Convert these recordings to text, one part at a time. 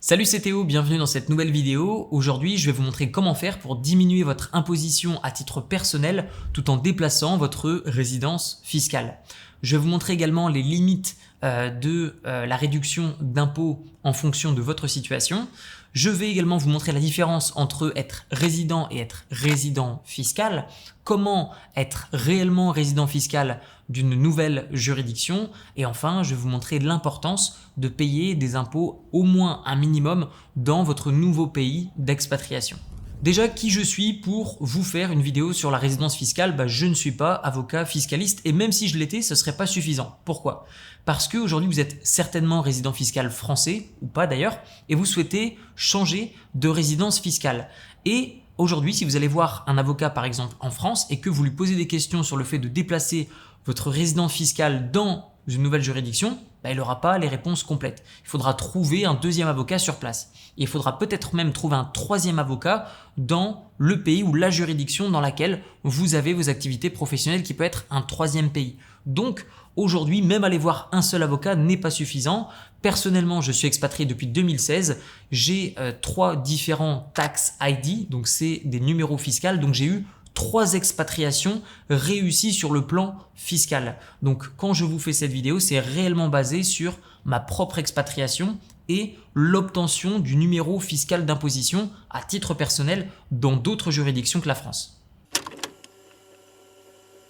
Salut, c'est Théo, bienvenue dans cette nouvelle vidéo. Aujourd'hui, je vais vous montrer comment faire pour diminuer votre imposition à titre personnel tout en déplaçant votre résidence fiscale. Je vais vous montrer également les limites de la réduction d'impôts en fonction de votre situation. Je vais également vous montrer la différence entre être résident et être résident fiscal, comment être réellement résident fiscal d'une nouvelle juridiction et enfin je vais vous montrer l'importance de payer des impôts au moins un minimum dans votre nouveau pays d'expatriation. Déjà, qui je suis pour vous faire une vidéo sur la résidence fiscale? Je ne suis pas avocat fiscaliste et même si je l'étais, ce ne serait pas suffisant. Pourquoi? Parce qu'aujourd'hui, vous êtes certainement résident fiscal français, ou pas d'ailleurs, et vous souhaitez changer de résidence fiscale. Et aujourd'hui, si vous allez voir un avocat par exemple en France et que vous lui posez des questions sur le fait de déplacer votre résidence fiscale dans une nouvelle juridiction, il n'aura pas les réponses complètes. Il faudra trouver un deuxième avocat sur place. Et il faudra peut-être même trouver un troisième avocat dans le pays ou la juridiction dans laquelle vous avez vos activités professionnelles qui peut être un troisième pays. Donc aujourd'hui, même aller voir un seul avocat n'est pas suffisant. Personnellement, je suis expatrié depuis 2016. J'ai 3 différents tax ID, donc c'est des numéros fiscaux. Donc j'ai eu 3 expatriations réussies sur le plan fiscal. Donc quand je vous fais cette vidéo, c'est réellement basé sur ma propre expatriation et l'obtention du numéro fiscal d'imposition à titre personnel dans d'autres juridictions que la France.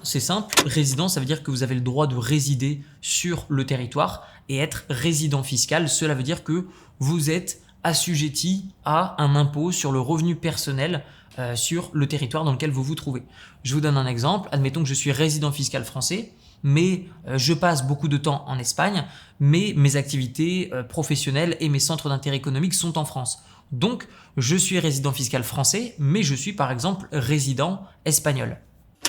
C'est simple, résident, ça veut dire que vous avez le droit de résider sur le territoire et être résident fiscal, cela veut dire que vous êtes assujetti à un impôt sur le revenu personnel sur le territoire dans lequel vous vous trouvez. Je vous donne un exemple, admettons que je suis résident fiscal français, mais je passe beaucoup de temps en Espagne, mais mes activités professionnelles et mes centres d'intérêt économique sont en France. Donc, je suis résident fiscal français, mais je suis par exemple résident espagnol.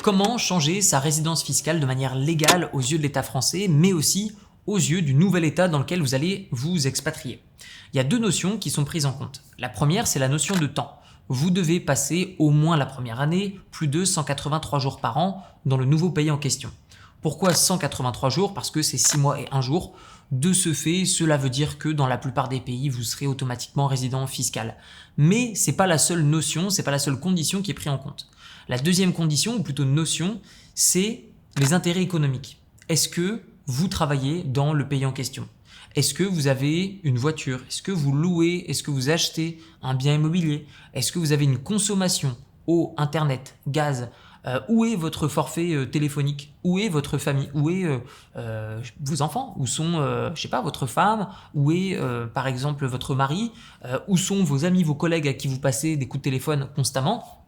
Comment changer sa résidence fiscale de manière légale aux yeux de l'État français, mais aussi aux yeux du nouvel État dans lequel vous allez vous expatrier? Il y a 2 notions qui sont prises en compte. La première, c'est la notion de temps. Vous devez passer au moins la première année plus de 183 jours par an dans le nouveau pays en question. Pourquoi 183 jours? Parce que c'est 6 mois et 1 jour. De ce fait, cela veut dire que dans la plupart des pays, vous serez automatiquement résident fiscal. Mais ce n'est pas la seule notion, ce n'est pas la seule condition qui est prise en compte. La deuxième condition, ou plutôt notion, c'est les intérêts économiques. Est-ce que vous travaillez dans le pays en question? Est-ce que vous avez une voiture? Est-ce que vous louez? Est-ce que vous achetez un bien immobilier? Est-ce que vous avez une consommation eau, internet, gaz? Où est votre forfait téléphonique? Où est votre famille? Où est vos enfants? Où sont, je sais pas, votre femme? Où est, par exemple, votre mari? Où sont vos amis, vos collègues à qui vous passez des coups de téléphone constamment?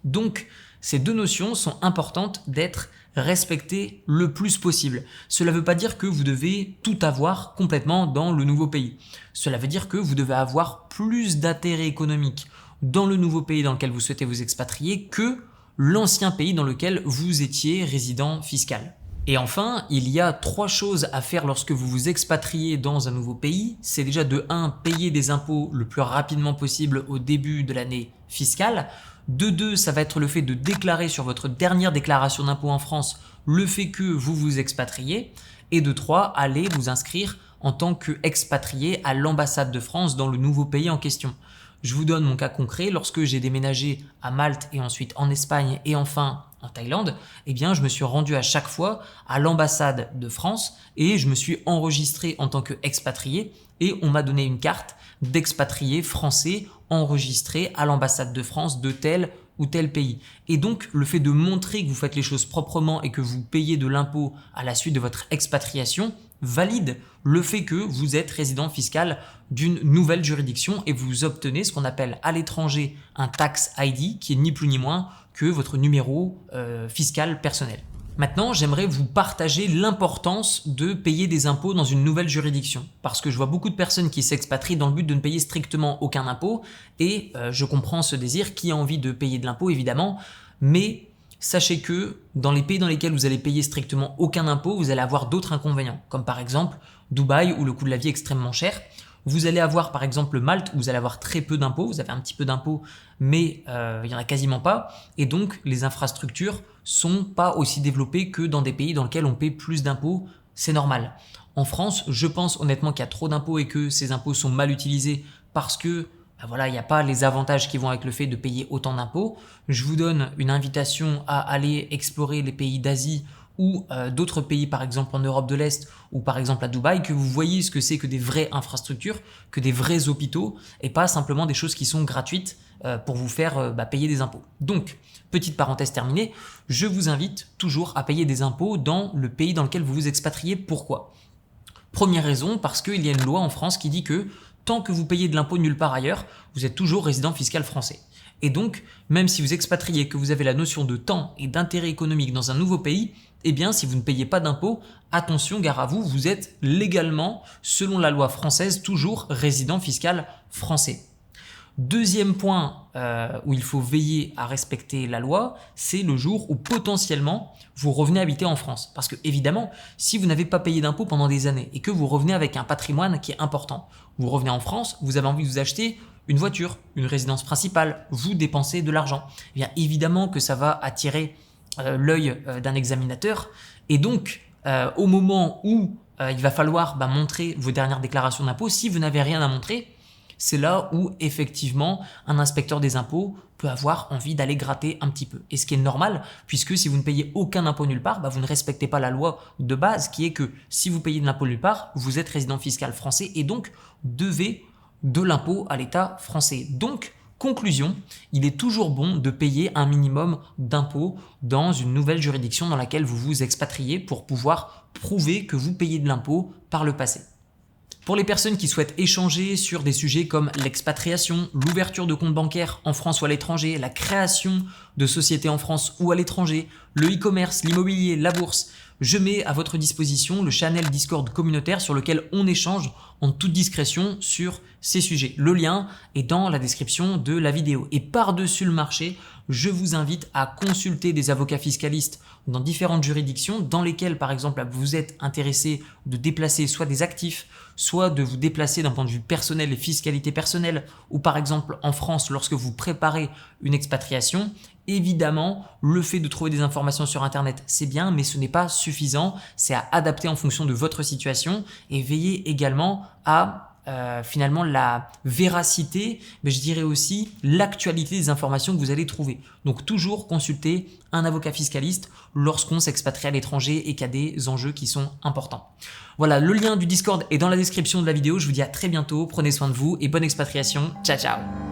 Donc, ces 2 notions sont importantes d'être respectées le plus possible. Cela ne veut pas dire que vous devez tout avoir complètement dans le nouveau pays. Cela veut dire que vous devez avoir plus d'intérêts économiques dans le nouveau pays dans lequel vous souhaitez vous expatrier que l'ancien pays dans lequel vous étiez résident fiscal. Et enfin, il y a 3 choses à faire lorsque vous vous expatriez dans un nouveau pays. C'est déjà de 1, payer des impôts le plus rapidement possible au début de l'année fiscale. De 2, ça va être le fait de déclarer sur votre dernière déclaration d'impôt en France le fait que vous vous expatriez. Et de 3, allez vous inscrire en tant qu'expatrié à l'ambassade de France dans le nouveau pays en question. Je vous donne mon cas concret. Lorsque j'ai déménagé à Malte et ensuite en Espagne et enfin en Thaïlande, eh bien, je me suis rendu à chaque fois à l'ambassade de France et je me suis enregistré en tant qu'expatrié et on m'a donné une carte d'expatrié français enregistré à l'ambassade de France de tel ou tel pays. Et donc, le fait de montrer que vous faites les choses proprement et que vous payez de l'impôt à la suite de votre expatriation valide le fait que vous êtes résident fiscal d'une nouvelle juridiction et vous obtenez ce qu'on appelle à l'étranger un tax ID qui est ni plus ni moins que votre numéro fiscal personnel. Maintenant, j'aimerais vous partager l'importance de payer des impôts dans une nouvelle juridiction parce que je vois beaucoup de personnes qui s'expatrient dans le but de ne payer strictement aucun impôt et je comprends ce désir, qui a envie de payer de l'impôt évidemment, mais sachez que dans les pays dans lesquels vous allez payer strictement aucun impôt, vous allez avoir d'autres inconvénients comme par exemple Dubaï où le coût de la vie est extrêmement cher. Vous allez avoir par exemple Malte où vous allez avoir très peu d'impôts, vous avez un petit peu d'impôts mais il n'y en a quasiment pas et donc les infrastructures sont pas aussi développées que dans des pays dans lesquels on paie plus d'impôts, c'est normal. En France, je pense honnêtement qu'il y a trop d'impôts et que ces impôts sont mal utilisés parce que voilà, il n'y a pas les avantages qui vont avec le fait de payer autant d'impôts. Je vous donne une invitation à aller explorer les pays d'Asie ou d'autres pays, par exemple en Europe de l'Est ou par exemple à Dubaï, que vous voyez ce que c'est que des vraies infrastructures, que des vrais hôpitaux et pas simplement des choses qui sont gratuites pour vous faire payer des impôts. Donc, petite parenthèse terminée, je vous invite toujours à payer des impôts dans le pays dans lequel vous vous expatriez. Pourquoi ? Première raison, parce qu'il y a une loi en France qui dit que tant que vous payez de l'impôt nulle part ailleurs, vous êtes toujours résident fiscal français. Et donc, même si vous expatriez, que vous avez la notion de temps et d'intérêt économique dans un nouveau pays, eh bien, si vous ne payez pas d'impôt, attention, gare à vous, vous êtes légalement, selon la loi française, toujours résident fiscal français. Deuxième point où il faut veiller à respecter la loi, c'est le jour où potentiellement vous revenez habiter en France. Parce que évidemment, si vous n'avez pas payé d'impôts pendant des années et que vous revenez avec un patrimoine qui est important, vous revenez en France, vous avez envie de vous acheter une voiture, une résidence principale, vous dépensez de l'argent. Eh bien évidemment que ça va attirer l'œil d'un examinateur et donc au moment où il va falloir montrer vos dernières déclarations d'impôts, si vous n'avez rien à montrer, c'est là où effectivement un inspecteur des impôts peut avoir envie d'aller gratter un petit peu. Et ce qui est normal, puisque si vous ne payez aucun impôt nulle part, vous ne respectez pas la loi de base qui est que si vous payez de l'impôt nulle part, vous êtes résident fiscal français et donc devez de l'impôt à l'État français. Donc, conclusion, il est toujours bon de payer un minimum d'impôts dans une nouvelle juridiction dans laquelle vous vous expatriez pour pouvoir prouver que vous payez de l'impôt par le passé. Pour les personnes qui souhaitent échanger sur des sujets comme l'expatriation, l'ouverture de comptes bancaires en France ou à l'étranger, la création de sociétés en France ou à l'étranger, le e-commerce, l'immobilier, la bourse, je mets à votre disposition le channel Discord communautaire sur lequel on échange en toute discrétion sur ces sujets. Le lien est dans la description de la vidéo. Et par-dessus le marché, je vous invite à consulter des avocats fiscalistes dans différentes juridictions dans lesquelles, par exemple, vous êtes intéressé de déplacer soit des actifs, soit de vous déplacer d'un point de vue personnel et fiscalité personnelle, ou par exemple en France, lorsque vous préparez une expatriation. Évidemment, le fait de trouver des informations sur Internet, c'est bien, mais ce n'est pas suffisant. C'est à adapter en fonction de votre situation et veillez également à finalement la véracité, mais je dirais aussi l'actualité des informations que vous allez trouver. Donc toujours consulter un avocat fiscaliste lorsqu'on s'expatrie à l'étranger et qu'il y a des enjeux qui sont importants. Voilà, le lien du Discord est dans la description de la vidéo. Je vous dis à très bientôt, prenez soin de vous et bonne expatriation. Ciao, ciao!